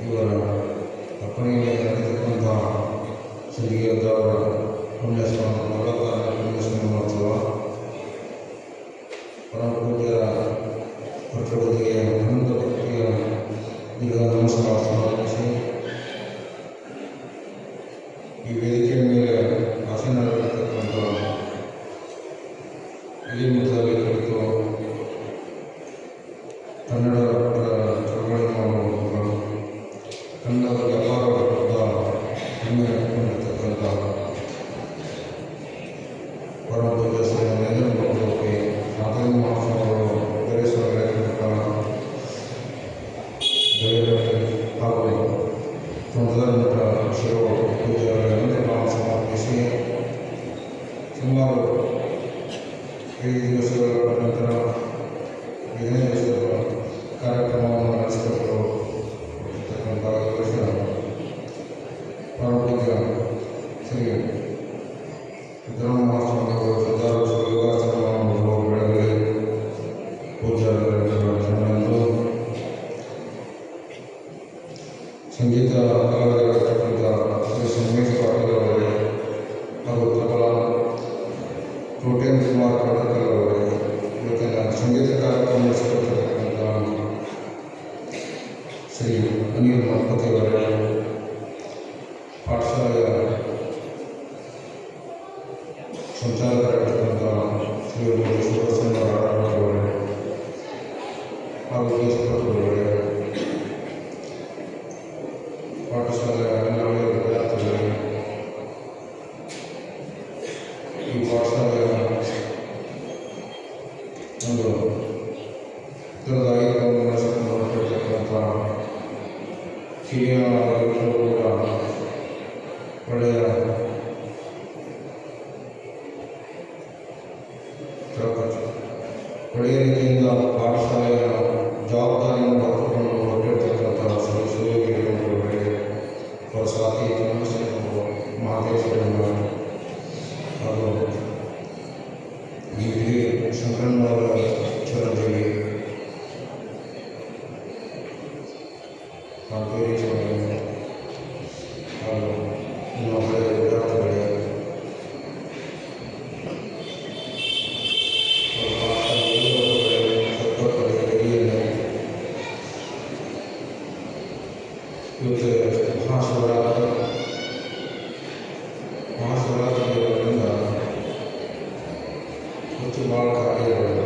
ಇವರ ಅಪ್ಪಣೆಗೆ ನಡೆದಿರುವಂಥ ಸಿರಿಗೆದ್ದವರ ಪುಣ್ಯಸ್ಮರಣ ಪುಣ್ಯಸ್ಮರಣೋತ್ಸವ ಪರಮ ಪೂಜ್ಯರ ಪಕ್ಷಗಳಿಗೆ ಅನಂತ ಭಕ್ತಿಯ ಈಗ ನಮಸ್ಕಾರ ಸಮರ್ಪಿಸಿ ಈ ವೇದಿಕೆಯ ಮೇಲೆ ಆಸೀನರಾಗಿರ್ತಕ್ಕಂಥ ಇಳಿ ಮಠದಲ್ಲಿ ಕುರಿತು ಕನ್ನಡ ಚಳವಳಿ ಮಾಡುವ ಕನ್ನಡದ ವ್ಯಾಪಾರದ ಹೆಮ್ಮೆ ಹೊಂದಿರತಕ್ಕಂಥ ಪರಮ ಪೂಜ್ಯ ಶ್ರೀ ನರೇಂದ್ರ ಮೋದಿ ನಾಗೇಂದ್ರ ಮಹಾಸ್ವಾಮಿಗಳು ಉತ್ತರಿಸುವ ಹಾಗೂ ಮೊದಲ ಶಿವ ಪೂಜೆಗಳನ್ನು ಸಮರ್ಪಿಸಿ ಸುಮಾರು 5 ದಿವಸಗಳ ನಂತರ 5ನೇ ದಿವಸದ ಕಾರ್ಯಕ್ರಮವನ್ನು ನಡೆಸಿಕೊಟ್ಟು ಪರಮ ಪೂಜ್ಯ ಶ್ರೀ ಸಿದ್ದರಾಮ ಮಹಾಸ್ವಾಮಿಗಳು ಸಿದ್ಧಾರೂಢ ಯೋಗಾಸನವನ್ನು ಬೆಳಗ್ಗೆ ಪೂಜಾರಿಗಳು ಸಂಗೀತ ಕಲಾವಿದರಾಗಿರ್ತಕ್ಕಂಥ ಶ್ರೀ ಸಂಗಮೇಶ್ ಪಾಟೀಲ್ ಅವರಿಗೆ ಹಾಗೂ ತಬಲಾ ಪ್ರೋಟೇನ್ ಕುಮಾರ್ ಕಡಕಲ್ ಅವರಿಗೆ ಇವತ್ತಿನ ಸಂಗೀತ ಕಾರ್ಯಕ್ರಮ ನಡೆಸಿಕೊಟ್ಟಿರ್ತಕ್ಕಂಥ ಶ್ರೀ ಅನಿಲ್ ಮಠಪತಿ ಅವರೇ, ಪಾಠಶಾಲೆಯ ಸಂಚಾಲಕರಾಗಿರ್ತಕ್ಕಂಥ ಶ್ರೀ ಶಿವಸೇನ ಅವರೇ ಹಾಗೂ ದೇಶಪತಿಯವರೇ, ಪಾಠಶಾಲೆಯ ಎಲ್ಲ ಒಳ್ಳೆಯ ವಿದ್ಯಾರ್ಥಿಗಳಿಗೆ, ಈ ಪಾಠಶಾಲೆಯ ಒಂದು ಉತ್ತರದಾಯಿತ್ವವನ್ನು ನಡೆಸಿಕೊಂಡು ಹೊರಟಿರ್ತಕ್ಕಂಥ ಹಿರಿಯ ಕೂಡ ಒಳ್ಳೆಯ ರೀತಿಯಿಂದ ಪಾಠಶಾಲೆಯ ಜವಾಬ್ದಾರಿಯನ್ನು ಹೊತ್ತುಕೊಂಡು ಹೊರಟಿರ್ತಕ್ಕಂಥ ಶಿವಯೋಗಿಗಳಿಗೆ ಅವರ ಸಾಥಿ ಚಂದ್ರಶೇಖರ ಮಹಾದೇಶ್ವರನ್ನ ಹಾಗೂ ಗಿರಿ ಶಂಕರಣ್ಣವರ ಚಿರಂಜೀವಿ ಕಾಂತೇರಿ ಹಾಗೂ ಇನ್ನು ಒಳ್ಳೆಯ ವಿದ್ಯಾರ್ಥಿಗಳಿಗೆ ಇವತ್ತು ಮಹಾಶಿವರಾತ್ರಿ ಇರೋದ್ರಿಂದ ಇವತ್ತು ಭಾಳ ಕಾರ್ಯಗಳು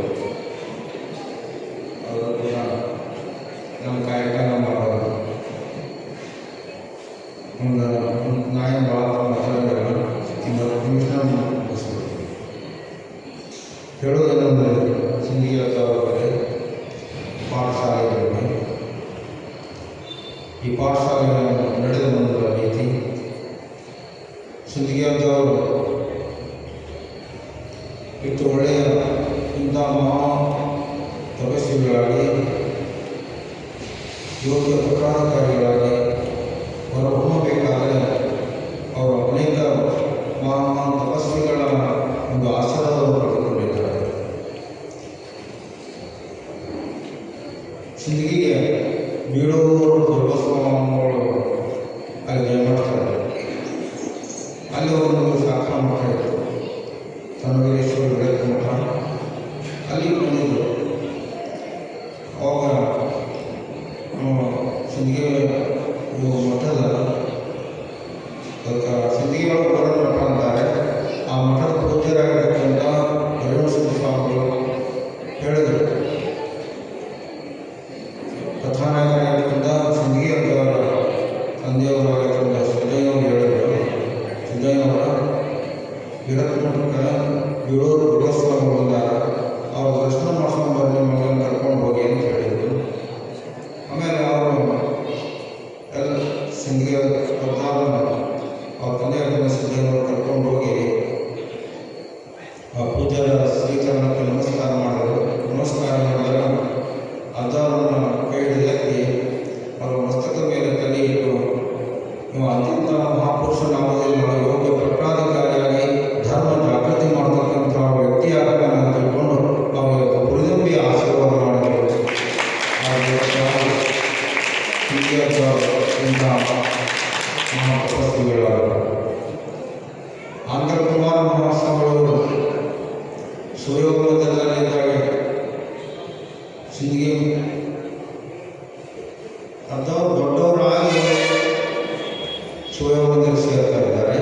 ಅದರ ನಮ್ಮ ಕಾರ್ಯಕ್ರಮ ಮಾಡೋದು ಒಂದು ನಾಯಿ ಭಾಳ ಮಾತಾಡೋಲ್ಲ, 20 ನಿಮಿಷ ಮುಗಿಸ್ಬೋದು. ಹೇಳೋದೇನೆಂದರೆ ಸಿಂಧಿಗೆ ಪಾಠಶಾಲೆಗಳಲ್ಲಿ ಈ ಪಾಠಶಾಲೆ ನಡೆದು ಬಂದ ರೀತಿ, ಸಿಂಧಿಗೆಯವರು ಇಷ್ಟು ಒಳ್ಳೆಯ ಇಂಥ ಮಹಾ ತಪಸ್ವಿಗಳಾಗಿ ಯೋಗ್ಯ ಪ್ರಕಾರಕಾರಿಗಳಾಗಿ ಹೊರಹೊಮ್ಮಬೇಕಾದರೆ ಅವರು ಅನೇಕ ಮಹಾನ್ ತಪಸ್ವಿಗಳ ಒಂದು ಆಶೀರ್ವಾದವನ್ನು ಪಡೆದುಕೊಂಡಿದ್ದಾರೆ. ಸಿಂಧಿಗೆ ಬೀಳೂರು ದುರ್ಗಸ್ವಾಮಿಗಳು ಅಲ್ಲಿ ಜಯ ಮಾಡ್ತಾರೆ. ಅಲ್ಲಿ ಒಂದು ಶಾಖಾ ಮಠ ಇತ್ತು, ಚನ್ನವೀರೇಶ್ವರ ವಿವೇಕ ಮಠ. ಅಲ್ಲಿ ಬಂದಿದ್ದರು. ಅವಾಗ ಸಿಂಧಿಗೆ ಮಠದ ಸಿಂಧಿಗೆಗಳು ಬರೋ ಮಠ ಅಂತಾರೆ. ಆ ಮಠದ ಪೂಜ್ಯರಾಗಿರ್ತಕ್ಕಂಥ ರೇಣುಸಿದ್ಧ ಸ್ವಾಮಿಗಳು ಹೇಳಿದರು, ಕಥಾನಾಯಕರಾಗಿರ್ತಕ್ಕಂಥ ಸಿಂಧಿಗೆ ಅವರ ತಂದೆಯವರಾಗಿರ್ತಕ್ಕಂಥ ಸಿದ್ದಯ್ಯನವರು ಹೇಳಿದರು, ಸಿದ್ದಯ್ಯನವರ ವಿರಕ್ತ ಮಠಕ್ಕೆ ಬೀಳೂರು ದುರ್ಗಸ್ವಾಮಿಗಳು ಬಂದಾಗ ಅವ್ರ ದರ್ಶನ ಮಾಡ್ಕೊಂಡು ಬರಲಿ ಮಗನ ಕರ್ಕೊಂಡು ಹೋಗಿ ಅಂತ ಹೇಳಿ ಎಂಥ ಮಹಾತಪಸ್ವಿಗಳಾದರು. ಆಂಧ್ರಕುಮಾರ ಮಹಾಸ್ವಾಮಿಗಳು ಸುಯೋಗದಲ್ಲಿದ್ದಾಗ ಸಿಂದಗಿ ಅಂಥವ್ರು ದೊಡ್ಡವರಾಗಿ ಶಿವಯೋಗದಲ್ಲಿ ಸೇರ್ತಾ ಇದ್ದಾರೆ.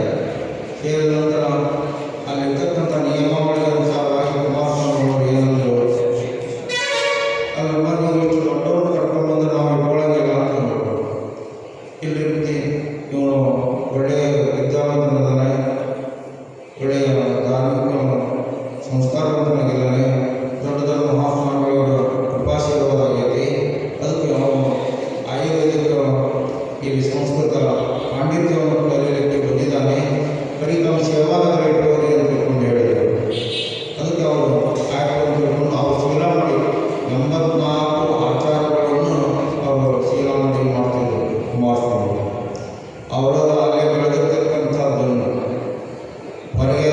ಸೇರಿದ ನಂತರ ಅಲ್ಲಿರ್ತಕ್ಕಂಥ ನಿಯಮಾವಳಿ ಅನುಸಾರವಾಗಿ ಕುಮಾರಸ್ವಾಮಿಗಳು ಏನಂದ್ರು, ಅಲ್ಲಮ್ಮ ನೀವು ಇಷ್ಟು ದೊಡ್ಡವ್ರನ್ನ ಕರ್ಕೊಂಡು ಬಂದ್ರೆ ನಾವು ಇಟ್ಕೊಳ್ಳಂಗಿಲ್ಲ ಅಂತಂದ್ರು. ಇಲ್ಲಿ ರೀತಿ ಇವನು ಒಳ್ಳೆಯ ವಿದ್ಯಾವಂತನಿದ್ದಾನೆ, ಒಳ್ಳೆಯ ಧಾರ್ಮಿಕ ಸಂಸ್ಕಾರವಂತನಾಗಿದ್ದಾನೆ, ದೊಡ್ಡ ದೊಡ್ಡ ಮಹಾಸ್ವಾಮಿಗಳವರ ಕೃಪಾಶೀರ್ವಾದಾಗೈತಿ. ಅದಕ್ಕೆ ಅವನು ಆಯುರ್ವೇದಿಕ ಇಲ್ಲಿ ಸಂಸ್ಕೃತ ಪಾಂಡಿತ್ಯವನ್ನು ಕಲಿಯಲಿಕ್ಕೆ ಬಂದಿದ್ದಾನೆ, ಕಲಿತಮ್ಮ ಸೇವಾದಾಗ ಇಟ್ಟುವರಿ ಅಂತ ತಿಳ್ಕೊಂಡು ಹೇಳಿದರು. ಅದಕ್ಕೆ ಅವರು ಆಯ್ತು ಅಂತ ತಿಳ್ಕೊಂಡು ಅವರು ಶೀಲಾ ಮಾಡಿ 84 ಆಚಾರಗಳನ್ನು ಅವರು ಶೀಲಾ ಮಾಡಿ ಮಾಡ್ತಿದ್ದರು ಕುಮಾರಸ್ವಾಮಿ. ಅವರ ಅಲ್ಲೇ ಬೆಳೆದಿರ್ತಕ್ಕಂಥದ್ದನ್ನು ಹೊರಗೆ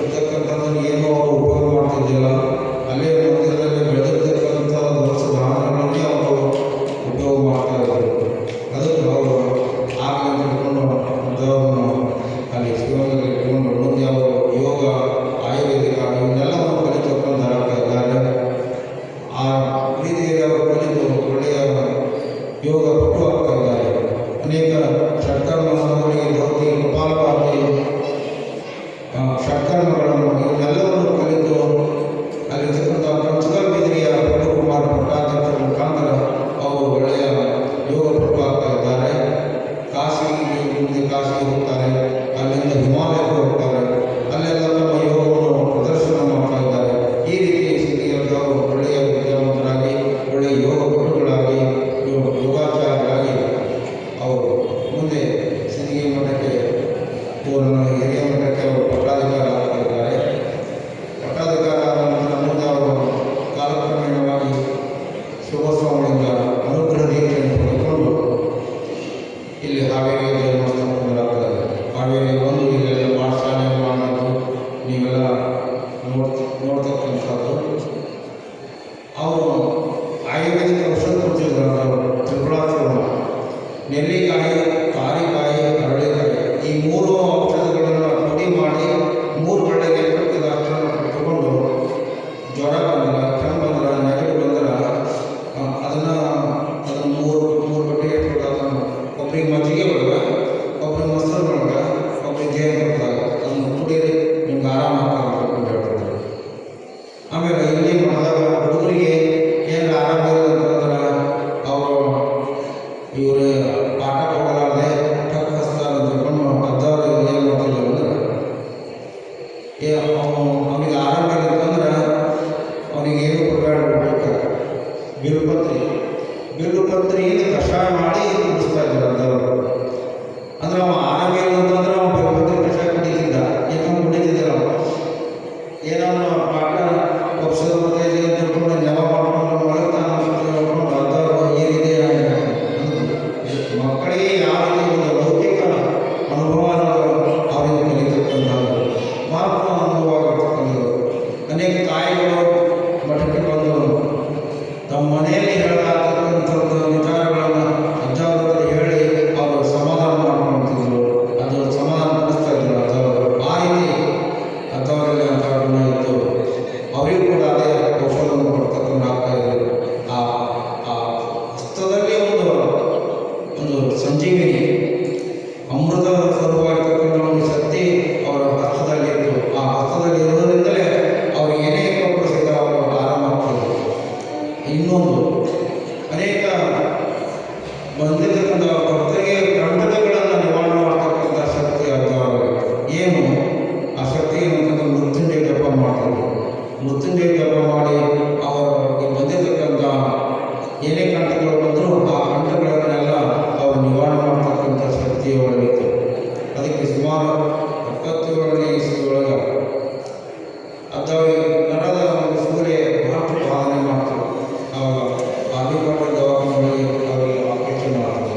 ಇರ್ತಕ್ಕಂಥದ್ದನ್ನು ಏನೂ ಅವರು ಉಪಯೋಗ ಮಾಡ್ತಿದ್ದಿಲ್ಲ. ಅಲ್ಲೇ ಮಂದಿರದಲ್ಲಿ ಬೆಳೆದಿರ್ತಕ್ಕಂಥ ದವಸ ಧಾನ್ಯಗಳನ್ನೇ ಅವರು ಉಪಯೋಗ ಮಾಡ್ತಾ ಇದ್ದರು. ಅದಕ್ಕೆ ಅವರು ಆಗಲೇ ತಿಳ್ಕೊಂಡು ದೇವರನ್ನು ಅಲ್ಲಿ ಶಿವನಲ್ಲಿ ಇಟ್ಕೊಂಡು ಮುಂದೆ ಅವರು ಯೋಗ, ಆಯುರ್ವೇದಿಕ ಇವನ್ನೆಲ್ಲವನ್ನು ಕಲಿತುಕೊಂಡು ಹಾಕ್ತಾ ಇದ್ದಾರೆ. ಆ ರೀತಿಯಲ್ಲಿ ಅವರು ಕಲಿತು ಒಳ್ಳೆಯ ಯೋಗ ಪಟ್ಟು ಆಗ್ತಾ ಇದ್ದಾರೆ. ಅನೇಕ ಷಟ್ಕರ್ಮಗಳಿಗೆ ಧೌತಿ, ಕಪಾಲಭಾತಿ, ಷಟ್ಕರ್ಮಗಳನ್ನು ಇವನ್ನೆಲ್ಲವನ್ನು ಕಲಿತು ಅಲ್ಲಿರ್ತಕ್ಕಂಥ ಪಂಚಗಲ್ ಬಿದಿರಿಯ ಪ್ರಭುಕುಮಾರ ಪಟ್ಟಾಧ್ಯಕ್ಷರ ಮುಖಾಂತರ ಅವರು ಒಳ್ಳೆಯ ಯೋಗ ಪಟ್ಟು ಆಗ್ತಾ ಇದ್ದಾರೆ. ಕಾಶಿಗೆ ಮುಂದೆ ಕಾಶಿಗೆ ಹೋಗ್ತಾರೆ, ಅಲ್ಲಿಂದ ಹಿಮಾಲಯಕ್ಕೆ ಹೋಗ್ತಾರೆ, ಅಲ್ಲೆಲ್ಲ ತಮ್ಮ ಯೋಗವನ್ನು ಪ್ರದರ್ಶನ ಮಾಡ್ತಾ ಇದ್ದಾರೆ. ಈ ರೀತಿ ಸಿದ್ಧಿಯಲ್ಲಿ ಅವರು ಒಳ್ಳೆಯ ವಿದ್ಯಾವಂತರಾಗಿ ಒಳ್ಳೆಯ ಯೋಗ ಪಟುಗಳಾಗಿ ಯೋಗಾಚಾರ್ಯರಾಗಿ ಅವರು ಮುಂದೆ ಸಿದ್ಧಿಗೆ ಮಠಕ್ಕೆ ಪೂರ್ಣ ಹಿರಿಯ ಮಠಕ್ಕೆ ಅವರು ಪಟ್ಟಾಧಿಕಾರ ಆಗ್ತಾ ಇದ್ದಾರೆ. ಪಟ್ಟಾಧಿಕಾರ ಆದ ನಂತರ ಮುಂದೆ ಅವರು ಕಾಲಕ್ರಮೇಣವಾಗಿ ಶಿವಸ್ವಾಮಿಯಿಂದ ಅನುಗ್ರಹ ದೀಕ್ಷೆಯನ್ನು ಪಡೆದುಕೊಂಡು ಇಲ್ಲಿ ಹಾವೇರಿ ಜನ್ಮಸ್ಥಾನರಾಗ್ತಾರೆ. ಹಾವೇರಿ ಬಂದು ಇಲ್ಲೆಲ್ಲ ಪಾಠಶಾಲೆ ಮಾಡೋದು ನೀವೆಲ್ಲ ನೋಡ್ತಕ್ಕಂಥದ್ದು. ಅವರು ಆಯುರ್ವೇದಿಕ ಔಷಧ ಕೊಡ್ತಿದ್ರು. ತ್ರಿಪುರಾಚೂರ್ಣ, ನೆಲ್ಲಿಕಾಯಿ, ಕಾರಿಕಾಯಿ, ಅರಳಿಕಾಯಿ ಈ 3 ಔಷಧಗಳನ್ನು ಪುಡಿ ಮಾಡಿ 3 ಗಂಟೆಗೆ ಕಟ್ಟಿದ ಅಷ್ಟನ್ನು ಕಟ್ಟಿಕೊಂಡು ಜ್ವರ ಬಂದ್ರೆ, ಕೆಮ್ಮು ಬಂದ್ರೆ, ನೆಗಡಿ ಬಂದ್ರೆ ಅದನ್ನು 3 ಗಂಟೆಗೆ ಇಟ್ಬಿಟ್ಟು ಅದನ್ನು ಒಬ್ಬರಿಗೆ ಮಜ್ಜಿಗೆ ಒಳಗೆ, ಒಬ್ಬರಿಗೆ ಮೊಸರು ಒಳಗೆ, ಒಬ್ಬರಿಗೆ ಜೇನು ಕೊಟ್ಟಾಗ ಅದನ್ನು ಕುಡೀರಿ, ನಿಮ್ಗೆ ಆರಾಮ ಆಗ್ತದೆ ಅಂತ ಹೇಳ್ತಿದ್ರು. ಆಮೇಲೆ ಇಲ್ಲಿ ಮಾಡಿದಾಗ ಹುಡುಗರಿಗೆ ಏನು ಆರಾಮ ಇಲ್ಲ ಅಂತಂದ್ರೆ ಅವರು ಇವರು ಪಾಠ ಹೋಗಲಾರ್ದೆ ಟಕ್ ಹಸ್ತಾರೆ ಅಂತ ತಿಳ್ಕೊಂಡು ಅದ್ದವ್ರು ಏನು ಮಾಡ್ತಿದ್ರು ಅಂದ್ರೆ ಅವನಿಗೆ ಆರಾಮ ಇಲ್ಲ ಅಂತಂದ್ರೆ ಅವನಿಗೆ ಏನು ಕೊಡಬೇಡ, ಬಿಲ್ವಪತ್ರೆಯಿಂದ ಕಷಾಯ ಮಾಡಿ ಕುಡಿಸ್ತಾ ಇದ್ರು ಅದ್ದವರು. ಅಂದ್ರೆ ಅವ ಆರಾಮ ಇಲ್ಲ ಅಂತಂದ್ರೆ ಅವ್ನು ಬಿಲ್ವಪತ್ರೆ ಕಷಾಯ ಕುಡಿತಿದ್ದ, ಯಾಕಂದ್ರೆ ಕುಡಿತಿದ್ದಿಲ್ಲ. ಏನೋ ಪಾಠ ಒಪ್ಸೋದು ಮತ್ತೆ ಅಂತ ತಿಳ್ಕೊಂಡು ನೆವ ಮಾಡ್ಕೊಂಡು ಹೇಳ್ಕೊಂಡು ಅದ್ದವರು ಏನಿದೆ ಮಕ್ಕಳಿಗೆ ಯಾವ ರೀತಿ ಒಂದು ಲೌಕಿಕ ಅನುಭವ ಅವರಿಂದ ಕಲಿತಕ್ಕಂಥದ್ದು, ಮಾತ್ರ ಅನುಭವ ಆಗಿರ್ತಕ್ಕಂಥದ್ದು. ಅನೇಕ ತಾಯಿಗಳು ಮಠಕ್ಕೆ ಬಂದು ತಮ್ಮ ಮನೆಯಲ್ಲಿ ಹೇಳಲಾಗ್ತಕ್ಕಂಥದ್ದು ವಿಚಾರಗಳನ್ನು ಅಜ್ಜಾವರ ಹೇಳಿ ಅವರು ಸಮಾಧಾನ ಮಾಡ್ಕೊಳ್ತಿದ್ರು. ಅದು ಸಮಾಧಾನ ಪಡಿಸ್ತಾ ಇದ್ರು ಅಜ್ಜಾವರು. ಆ ರೀತಿ ಅಜ್ಜವರಲ್ಲಿ ಅಂಥವ್ರನ್ನ ಇದ್ದು ಅವರಿಗೂ ಕೂಡ ಅದೇ ಔಷಧವನ್ನು ಕೊಡ್ತಕ್ಕಂಥ ಆಗ್ತಾ ಇದ್ರು. ಆ ಹಸ್ತದಲ್ಲಿ ಒಂದು ಸಂಜೀವಿನಿ ಅಮೃತ ಸ್ವರೂಪವಾಗಿರ್ತಕ್ಕಂಥ ಒಂದು ಶಕ್ತಿ ಅವರ ಹಸ್ತದಲ್ಲಿತ್ತು. ಆ ಹಸ್ತದಲ್ಲಿ ಇರೋದ್ರಿಂದಲೇ ಅವರು ಏನೇ ಕೊಟ್ಟರು ಸಹಿತ ಅವರು ಆರಾಮ ಆಗ್ತಿದ್ರು. ಇನ್ನೊಂದು ಅನೇಕ ಬಂದಿರತಕ್ಕಂಥ ಭಕ್ತರಿಗೆ ಕಂಟಕಗಳನ್ನು ನಿವಾರಣೆ ಮಾಡ್ತಕ್ಕಂಥ ಶಕ್ತಿ ಅರ್ಥವಾಗಿ ಏನು ಆ ಶಕ್ತಿ ಏನಂತಂದ್ರೆ ಮೃತ್ಯುಂಜಯ ಜಪ ಮಾಡ್ತಿದ್ರು. ಮೃತ್ಯುಂಜಯ ಜಪ ಮಾಡಿ ಅವರಿಗೆ ಬಂದಿರತಕ್ಕಂಥ ಏನೇ ಕಂಟಕಗಳು ಬಂದರೂ ಆ ಕಂಟಕಗಳನ್ನೆಲ್ಲ ಅವರು ನಿವಾರಣೆ ಮಾಡ್ತಕ್ಕಂಥ ಶಕ್ತಿ ಅವರಲ್ಲಿತ್ತು. ಅದಕ್ಕೆ ಸುಮಾರು 77ನೇ ಇಸ್ವಿಯೊಳಗೆ ಅದ್ದವರಿಗೆ ನರದ ಒಂದು ಸೂರ್ಯ ಮಹತ್ವ ಪಾಲನೆ ಮಾಡ್ತಾರೆ. ಆವಾಗ ಆದಿಕಾಲ ದವಾಖಾನೆಗಳಿಗೆ ಅವರಿಗೆ ಆಪರೇಷನ್ ಮಾಡ್ತಾರೆ.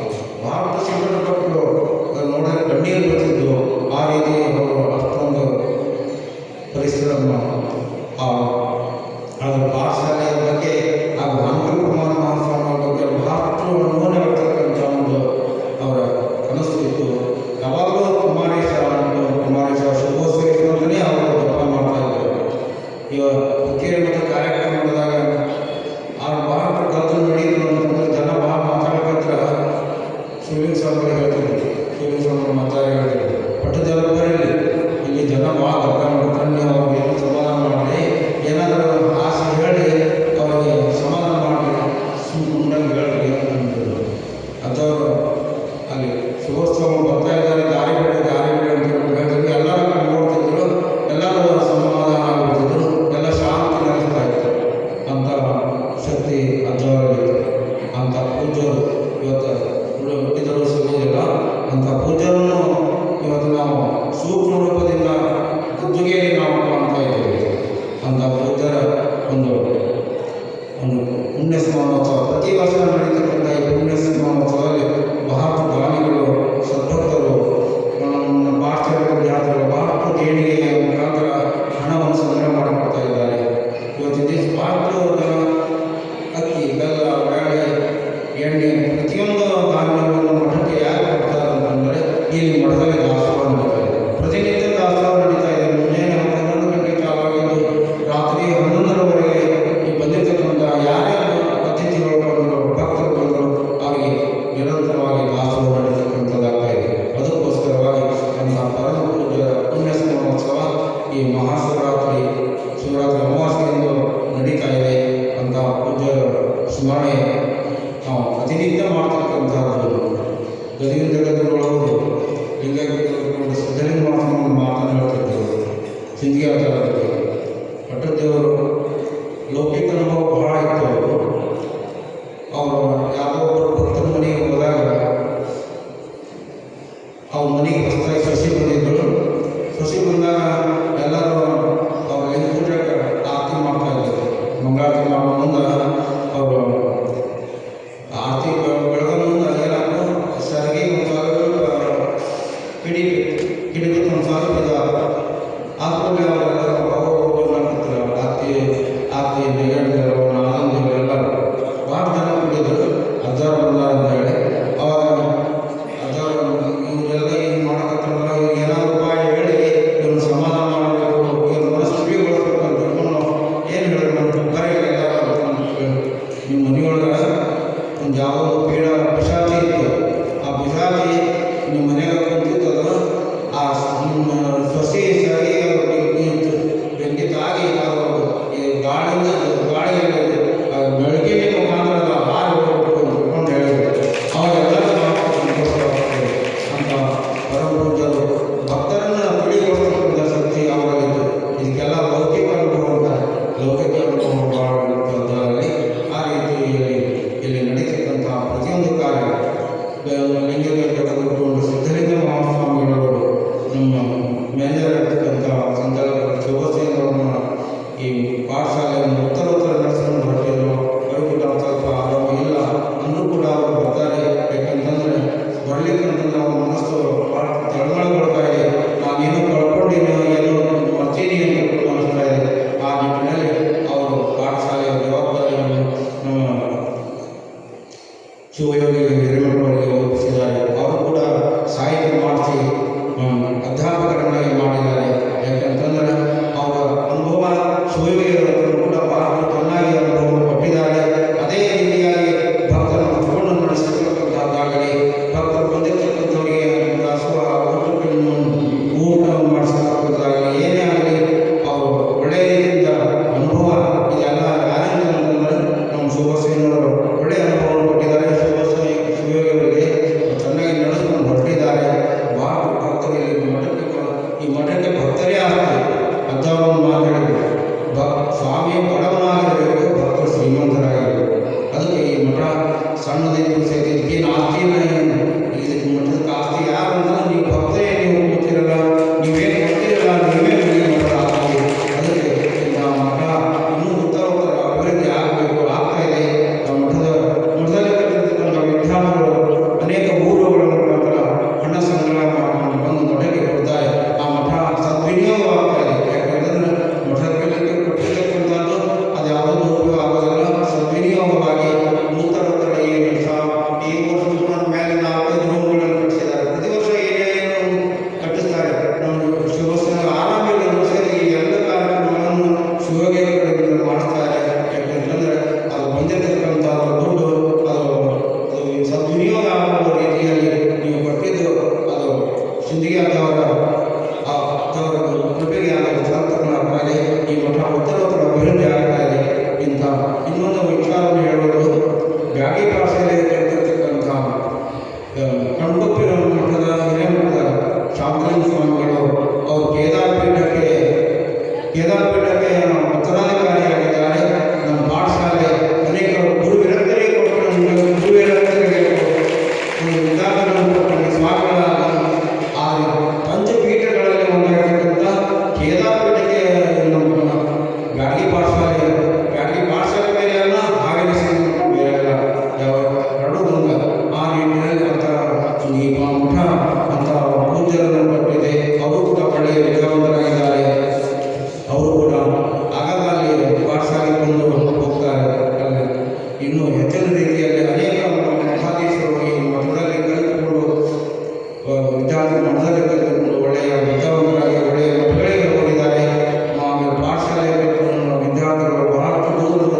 ಪುಣ್ಯ ಸ್ಮರಣೋತ್ಸವ ಪ್ರತಿ ವರ್ಷ ನಡೀತಕ್ಕಂಥ ಈ ಪುಣ್ಯ ಸ್ಮರಣೋತ್ಸವದಲ್ಲಿ ಬಹಳಷ್ಟು ದಾನಿಗಳು ಸದ್ಭಕ್ತರು ಭಾರತೀಯ ವಿದ್ಯಾರ್ಥಿಗಳು ಬಹಳಷ್ಟು ದೇಣಿಗೆಯ ಮುಖಾಂತರ ಹಣವನ್ನು ಸಂಗ್ರಹ ಮಾಡಿಕೊಡ್ತಾ ಇದ್ದಾರೆ. ಇವತ್ತಿನ ದಿವಸ ಬಹಳಷ್ಟು ಅಕ್ಕಿ, ಬೆಲ್ಲ, ಬೇಳೆ, ಎಣ್ಣೆ ಪ್ರತಿಯೊಂದು ಧಾನ್ಯಗಳನ್ನು ಮಠಕ್ಕೆ ಯಾಕೆ ಕೊಡ್ತಾರೆ ಅಂತಂದರೆ ಇಲ್ಲಿ ಮಠದಲ್ಲಿ ದಾಸೋಹ ನಡೀತಾ ಇದೆ. ಪ್ರತಿನಿತ್ಯ ದಾಸೋಹ ನಡೀತಾ ಇದೆ. ಮುಂಜಾನೆ 11 ಗಂಟೆಗೆ ಚಾಲುವಾಗಿದ್ದು ರಾತ್ರಿ 11ರವರೆಗೆ ಈ ಬಂದಿರತಕ್ಕಂಥ ಯಾರ್ಯಾರು ಅತಿಥಿಗಳು ಬಂದರು, ಭಕ್ತರು ಬಂದರು, ಅವರಿಗೆ ನಿರಂತರವಾಗಿ ದಾಸೋಹ ನಡೀತಕ್ಕಂಥದ್ದಾಗ್ತಾ ಇದೆ. ಅದಕ್ಕೋಸ್ಕರವಾಗಿ ನಮ್ಮ ಪರಮ ಪೂಜ್ಯ ಪುಣ್ಯ ಸ್ಮರಣೋತ್ಸವ ಈ ಮಹಾಶಿವರಾತ್ರಿ ಅಮಾವಾಸ್ಯೆಯಿಂದ ನಡೀತಾ ಇದೆ ಅಂತ ಪೂಜ್ಯ ಸ್ಮರಣೆ ನಾವು ಪ್ರತಿನಿತ್ಯ ಮಾಡ್ತಕ್ಕಂಥದ್ದು. ಗದಗಿನ ಜಗತ್ತಿನೊಳಗೂ ಲಿಂಗಾಯತರು ಸಿದ್ಧಲಿಂಗ ಮಾಡ್ಕೊಂಡು ಮಾತನಾಡ್ತಿದ್ದರು. ಸಿಂಧಿಗೆ ಆಚಾರ್ಯರು ಪಟ್ಟದೇವರು ಲೌಕಿಕ ಅನುಭವ ಬಹಳ ಇತ್ತು. ಅವರು ಯಾವುದೋ ಒಬ್ಬರು ಭಕ್ತರ ಮನೆಗೆ ಹೋದಾಗ ಅವ್ರ ಮನೆಗೆ ಹೊಸದಾಗಿ ಸಸಿ ಬಂದಿದ್ದರು. ಸಸಿ ಬಂದಾಗ ಎಲ್ಲರೂ ಅವ್ರ ಲಿಂಗ ಪೂಜೆಗೆ ಆರತಿ ಮಾಡ್ತಾ ಇದ್ದರು. ಮಂಗಳಾರತಿ ಮಾಡೋ ಮುಂದೆ ಅವರು ಆರತಿ ಬೆಳೆದ ಮುಂದೆ ಏನಾದ್ರು ಸರಿಗೆ ಒಂದು ಸ್ವಲ್ಪ ಕಿಡಿಬಿಟ್ಟು ಒಂದು ಸ್ವಲ್ಪ ಇದಾದ ಆದ್ಮೇಲೆ ಅವರೆಲ್ಲರೂ ಹೋಗ್ತಿದ್ರು. ಆರತಿ ಹೇಳಿದರು, ಆನಂದಿಗಳು ಎಲ್ಲರೂ ಭಾಳ ಜನ ಕುಡಿದ್ರು. ಅಜ್ಜಾರ ಬಂದಾರ ಅಂತ ಹೇಳಿ ಅವಾಗ ಅಜ್ಜಾರ ಇವರೆಲ್ಲ ಏನು ಮಾಡಕತ್ತಾರಲ್ಲ, ಇವ್ರಿಗೆ ಏನಾದ್ರು ಉಪಾಯ ಹೇಳಿ ಇವ್ರನ್ನ ಸಮಾಧಾನ ಮಾಡಬೇಕು, ಇವ್ರ ಮನಸ್ಸು ತಿಳಿಗೊಳಿಸ್ಬೇಕು ಅಂತ ತಿಳ್ಕೊಂಡು ಏನು ಹೇಳಿದ್ರು, ನಮ್ಮ ಬರೀ ನಿಮ್ಮ ಮನೆಯೊಳಗೆ ಒಂದು ಯಾವುದೋ ಪೀಡ ಪಿಶಾಚಿ ಇತ್ತು. ಆ ಪಿಶಾಚಿ ನಿಮ್ಮ ಮನೆಯಾಗ ಕುಂತಿದ್ದದ ಆ ನಿಮ್ಮ ಸೊಸೆ ಸರಿ ಬೆಂಕಿ ತಾಗಿ ಅದು ಈ ಗಾಳಿಯಲ್ಲಿ ಬೆಳಕಿನ ಮುಖಾಂತರ ಹಾರಿ ಹೋಗ್ಬೇಕು ಅಂತ ತಿಳ್ಕೊಂಡು ಹೇಳಿದ್ರು. ಅವಾಗೆಲ್ಲರೂ ಅಂತ ಪರಮ ಪೂಜ್ಯರು ಭಕ್ತರನ್ನು ತಿಳಿಗೊಳಿಸ್ತಕ್ಕಂಥ ಶಕ್ತಿ ಅವರಾಗಿತ್ತು. ಇದಕ್ಕೆಲ್ಲ ಲೌಕಿಕ ಅನುಭವ ಅಂತ ಲೌಕಿಕ ಅನುಭವ ಭಾಳದಲ್ಲಿ ಆ ರೀತಿ ಇಲ್ಲಿ ನಡೀತಕ್ಕಂಥ ಪ್ರತಿಯೊಂದು ಕಾರ್ಯ ಲಿಂಗಕ್ಕೆ ತೆಗೆದುಕೊಂಡು ಸಿದ್ಧಲಿಂಗ ಮಹಾಸ್ವಾಮಿಗಳವರು ನಮ್ಮ ಮ್ಯಾನೇಜರ್ ಇರ್ತಕ್ಕಂಥ ಸಂಚಾಲಕ ಶಿವಸೇನವರನ್ನ ಈ ಪಾಠಶಾಲೆಯನ್ನು ಉತ್ತರೋತ್ತರ ನಡೆಸ್ಕೊಂಡು ಹೊರಟಿದ್ರು. ಅವರು ಕೂಡ ಸ್ವಲ್ಪ ಆರೋಗ್ಯ ಇಲ್ಲ ಅಂದರೂ ಕೂಡ ಅವರು ಬರ್ತಾರೆ. ಯಾಕಂತಂದರೆ ಬರಲಿಕ್ಕೆ ಅಂತಂದ್ರೆ ಅವ್ರ ಮನಸ್ಸು ಭಾಳ ತಳಮಳಗೊಳ್ತಾ ಇದೆ. ನಾನೇನು ಕಳ್ಕೊಂಡಿನೋ ಏನೋ ಮರ್ತೀನಿ ಅಂತ ಅನಿಸ್ತಾ ಇದೆ. ಆ ನಿಟ್ಟಿನಲ್ಲಿ ಅವರು ಪಾಠಶಾಲೆಯ ಜವಾಬ್ದಾರಿಯನ್ನು ನಮ್ಮ ಶಿವಯೋಗಿ ಹಿರೇಮಠವರಿಗೆ ಒಪ್ಪಿಸಿದ್ದಾರೆ. ಅವರು ಕೂಡ ಸಾಹಿತ್ಯ ಮಾಡಿಸಿ ಅಧ್ಯಾಪಕರನ್ನಾಗಿ ಮಾಡಿದ್ದಾರೆ. ಯಾಕಂತಂದರೆ ಅವರ ಅನುಭವ ಶಿವಯೋಗಿಯವರು ಕೂಡ ಬಹಳ ಚೆನ್ನಾಗಿ ಅನುಭವ ಕೊಟ್ಟಿದ್ದಾರೆ. ಅದೇ ರೀತಿಯಾಗಿ ಭಕ್ತರನ್ನು ಹಚ್ಕೊಂಡು ನಡೆಸಿರ್ತಕ್ಕಂಥದ್ದಾಗಲಿ, ಭಕ್ತರು ಬಂದಿರತಕ್ಕಂಥವರಿಗೆ ದಾಸೋಹ ಊಟ ಮಾಡಿಸ್ತಕ್ಕಂಥದ್ದಾಗಲಿ, ಏನೇ ಆಗಲಿ ಅವರು ಒಳ್ಳೆಯ ರೀತಿಯಿಂದ ಅನುಭವ ಇದೆಲ್ಲ ಯಾರಿಂದ ಅಂತಂದರೆ ನಮ್ಮ ಶಿವಸೇನವರು ಒಳ್ಳೆಯ ಅನುಭವವನ್ನು ಕೊಟ್ಟಿದ್ದಾರೆ. ಶಿವಯೋಗಿಯವರಿಗೆ ಚೆನ್ನಾಗಿ ನಡೆಸ್ಕೊಂಡು ಹೊರಟಿದ್ದಾರೆ. ಭಾಳ ಭಕ್ತರಿಗೆ ಈ ಮಠಕ್ಕೆ ಭಕ್ತರೇ ಆಗ್ತದೆ. ಅಜ್ಜವನ್ನು ಮಾತಾಡಿದ್ರು, ಸ್ವಾಮಿ ಬಡವನಾಗಿರಬೇಕು, ಭಕ್ತರು ಶ್ರೀಮಂತರಾಗಿರಬೇಕು. ಅದಕ್ಕೆ ಈ ಮಠ ಸಣ್ಣದಿದ್ದು ಸಹಿತ ಇದಕ್ಕೇನು ಆಸ್ತಿನ ಇದಕ್ಕೆ ಮಠದ ಆಸ್ತಿ ಯಾರು ಅಂದ್ರೆ ನೀವು ಭಕ್ತರೇ, ನೀವು ಕೂತಿರಲ್ಲ, ನೀವೇನು ಕೊಡ್ತಿರಲ್ಲ, ನೀವೇ ಈ ಮಠದ ಆಸ್ತಿ. ಅದಕ್ಕೆ ನಾವು ಮಠ ಇನ್ನೂ ಉತ್ತರೋತ್ತರ ಅಭಿವೃದ್ಧಿ ಆಗಬೇಕು, ಆಗ್ತಾ ಇದೆ. ಮಠದಲ್ಲಿ ಕಟ್ಟಿರ್ತಕ್ಕಂಥ ವಿದ್ಯಾರ್ಥಿಗಳು ಅನೇಕ ಊರುಗಳ ಮುಖಾಂತರ ಹಣ ಸಂಗ್ರಹ ಮಾಡಿಕೊಂಡು ಬಂದು ಮಠಕ್ಕೆ ಕೊಡ್ತಾರೆ. ಆ ಮಠ ಸದ್ವಿನಿಯೋಗ ಆಗ್ತಾ ಇದೆ. ಯಾಕಂತಂದ್ರೆ ಮಠಕ್ಕೆ ಕೊಟ್ಟಿರ್ತಕ್ಕಂಥದ್ದು ಅದು ಯಾವುದೋ ದುರುಪಯೋಗ ಆಗೋದಿಲ್ಲ. ಸದ್ವಿನಿಯೋಗವಾಗಿ ಉತ್ತರೋತ್ತರ ಈ ವರ್ಷ ಕೂಡ ಹೆಚ್ಚಿನ ರೀತಿಯಲ್ಲಿ ಅನೇಕ ಮಠಾಧೀಶರು ಈ ಮಠದಲ್ಲಿ ಕಲಿತುಕೊಂಡು ವಿದ್ಯಾರ್ಥಿ ಮಠದಲ್ಲಿ ಕಲಿತುಕೊಂಡು ಒಳ್ಳೆಯ ವಿದ್ಯಾವಂತರಾಗಿ ಒಳ್ಳೆಯ ಮಠಗಳಿಗೆ ಹೋಗಿದ್ದಾರೆ. ಆಮೇಲೆ ಪಾಠಶಾಲೆಯಲ್ಲಿ ಕಲಿತುಕೊಂಡು ವಿದ್ಯಾರ್ಥಿಗಳು ಬಹಳಷ್ಟು ದೂರದ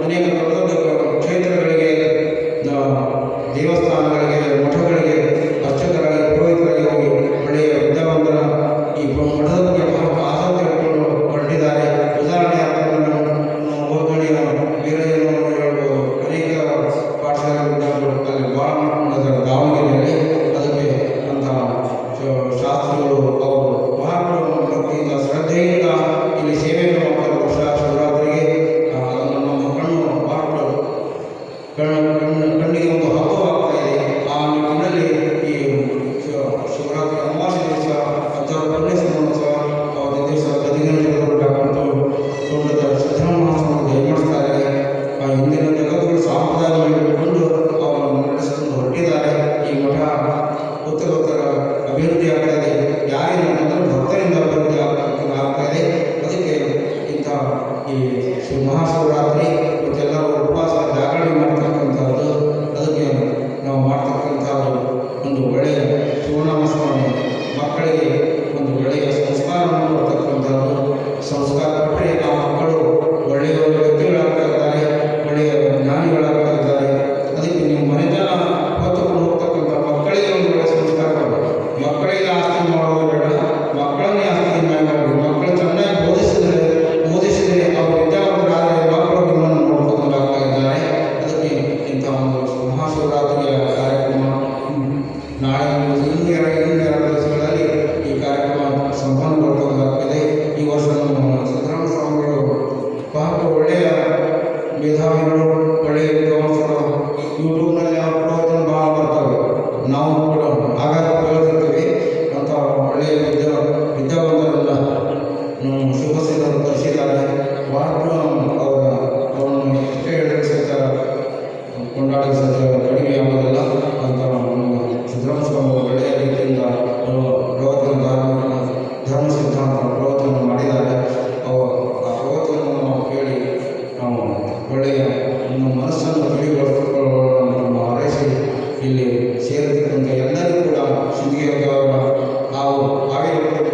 ಅನೇಕ ದೊಡ್ಡ ದೊಡ್ಡ ಕ್ಷೇತ್ರಗಳಿಗೆ, ದೇವಸ್ಥಾನಗಳಿಗೆ, ಮಠಗಳಿಗೆ ಅರ್ಚಕರಾಗಿ, ಪುರೋಹಿತರಾಗಿ ಹೋಗಿ ಒಳ್ಳೆಯ ವಿದ್ಯಾವಂತರ ಈ ಮಠದ ಬಗ್ಗೆ ಬಹಳ ಆಸಕ್ತಿ ಇಟ್ಕೊಂಡು ಹೊರಟಿದ್ದಾರೆ. ಉದಾಹರಣೆ ಹೋದಣಿಯ ವೀರಯ್ಯನವರು ಹೇಳ್ಬೋದು. ಅನೇಕ ಪಾಠಶಾಲೆ ವಿದ್ಯಾರ್ಥಿಗಳು ಅಲ್ಲಿ ಭಾಳ ಮಾಡ್ಕೊಂಡಿದ್ದಾರೆ ದಾವಣಗೆರೆಯಲ್ಲಿ. ಅದಕ್ಕೆ ಅಂತ ಶಾಸ್ತ್ರಿಗಳು ಅವರು ಬಹಳ ಭಕ್ತಿಯಿಂದ ಶ್ರದ್ಧೆಯಿಂದ ಇಲ್ಲಿ ಸೇವೆಯನ್ನು ಮಾಡ್ತಾರೆ. ವರ್ಷ ಶಿವರಾತ್ರಿಗೆ ಅದನ್ನು ನಮ್ಮ ಕಣ್ಣಿಗೆ ಒಂದು ಹಬ್ಬವಾಗ್ತಾ ಇದೆ. ಆ ನಿಟ್ಟಿನಲ್ಲಿ ಈ ಶಿವರಾತ್ರಿ ಅಮಾವಾಸ್ಯೆ ದಿವಸ ಅಥವಾ ಪುಣ್ಯಸ್ಮರಣೋತ್ಸವ ಅವತ್ತಿನ ದಿವಸ ಗದಿಗಿನ ತೋಟದ ಸಿದ್ದರಾಮ ಮಹಾಸ್ವಾಮಿಗಳು ಏರ್ಪಡಿಸ್ತಾರೆ. ಆ ಹಿಂದಿನ ಜಗತ್ತುಗಳು ಸಾಂಪ್ರದಾಯವನ್ನು ಇಟ್ಟುಕೊಂಡು ಅವರನ್ನು ನಡೆಸಿಕೊಂಡು ಹೊರಟಿದ್ದಾರೆ. ಈ ಮಠ ಉತ್ತರೋತ್ತರ ಅಭಿವೃದ್ಧಿ ಆಗ್ತಾ ಇದೆ. ಯಾರಿಂದ ಮೊದಲು ಭಕ್ತರಿಂದ ಅಭಿವೃದ್ಧಿ ಆಗ್ತಾ ಇದೆ. ಅದಕ್ಕೆ ಇಂಥ ಈ ಮಹಾಶಿವರಾತ್ರಿ ಇವತ್ತೆಲ್ಲರೂ ಉಪವಾಸ ಜಾಗರಣೆ ಮಾಡ್ತಕ್ಕಂಥದ್ದು, ಅದಕ್ಕೆ ನಾವು ಮಾಡ್ತಕ್ಕಂಥದ್ದು ಒಂದು ಒಳ್ಳೆಯ ಶಿವನಾಮಸ್ಮರಣೆ. ಮಕ್ಕಳಿಗೆ ಒಂದು ಒಳ್ಳೆಯ ಸಂಸ್ಕಾರವನ್ನು ಕೊಡ್ತಕ್ಕಂಥದ್ದು. ಸಂಸ್ಕಾರ ಕೊಟ್ಟರೆ ಆ ಮಕ್ಕಳು ಒಳ್ಳೆಯ ವ್ಯಕ್ತಿಗಳಾಗ್ತಾ ಇದ್ದಾರೆ, ಒಳ್ಳೆಯ ಜ್ಞಾನಿಗಳಾಗ್ತಾ ಇದ್ದಾರೆ. ಅದಕ್ಕೆ ನೀವು ಮನೆತನ ಹೊತ್ತುಕೊಂಡು ಹೋಗ್ತಕ್ಕಂಥ ಮಕ್ಕಳಿಗೆ ಒಂದು ಒಳ್ಳೆಯ ಸಂಸ್ಕಾರ ಕೊಡಿ. ಮಕ್ಕಳಿಗೆ ಆಸ್ತಿ ಮಾಡೋದು ಬೇಡ, ಮಕ್ಕಳನ್ನೇ ಆಸ್ತಿ ಮಾಡಿ. ಮಕ್ಕಳು ಚೆನ್ನಾಗಿ ಓದಿಸಿದರೆ ಅವರು ವಿದ್ಯಾವಂತರಾದರೆ ಮಕ್ಕಳು ನಿಮ್ಮನ್ನು ನೋಡ್ಕೊಂಡಾಗ್ತಾ ಇದ್ದಾರೆ. ಅದಕ್ಕೆ ಇಂಥ ಒಂದು ಮಹಾಶಿವರಾತ್ರಿಯ ಕಾರ್ಯಕ್ರಮ ನಾಳೆ ಇನ್ನೂ ಎರಡು ದಿವಸಗಳಲ್ಲಿ ಈ ಕಾರ್ಯಕ್ರಮ ಸಂಪನ್ನಗೊಳ್ಳಬೇಕಾಗಿದೆ. ಈ ವರ್ಷ ನಮ್ಮ ಸಿದ್ದರಾಮ ಸ್ವಾಮಿಗಳು ಬಹಳ ಒಳ್ಳೆಯ ಮೇಧಾವಿಗಳು, ಒಳ್ಳೆಯ ವಿದ್ವಾಂಸರು. ಯೂಟ್ಯೂಬ್ನಲ್ಲಿ ಅವ್ರ ಪ್ರವಚನ ಭಾಳ ಬರ್ತವೆ. ನಾವು ಕೂಡ ಆಗಾಗ ಕೇಳ್ತಿರ್ತೀವಿ. ಅಂತ ಒಳ್ಳೆಯ ವಿದ್ಯಾವಂತರನ್ನ ಶುಭಸಿದ್ಧರು ಕಲಿಸಿದ್ದಾರೆ. ಬಹಳ ಅವರನ್ನು ಎಷ್ಟೇ ಹೇಳಿದ್ರೆ ಸಹಿತ ಕೊಂಡಾಡಿದ ಸಹಿತ ಕಡಿಮೆ ಆಗೋದಿಲ್ಲ ಅಂತ ನಮ್ಮ ಸಿದ್ದರಾಮ ಸ್ವಾಮಿ ಒಳ್ಳೆಯ ರೀತಿಯಿಂದ ಪ್ರವಚನ ಧರ್ಮ ಸಿದ್ಧಾಂತ ಪ್ರವಚನ ಮಾಡಿದ್ದಾರೆ. ಆ ಪ್ರವಚನವನ್ನು ನಾವು ಕೇಳಿ ನಾವು ಒಳ್ಳೆಯ ನಮ್ಮ ಮನಸ್ಸನ್ನು ತಿಳಿಗೊಳಿಸಿಕೊಳ್ಳೋಣ ನಮ್ಮ ಹಾರೈಸಿ ಇಲ್ಲಿ ಸೇರಿರ್ತಕ್ಕಂಥ ಎಲ್ಲರಿಗೂ ಕೂಡ ಸಿದ್ಧಿಯವರ ನಾವು ಆಯುರ್ವೇದ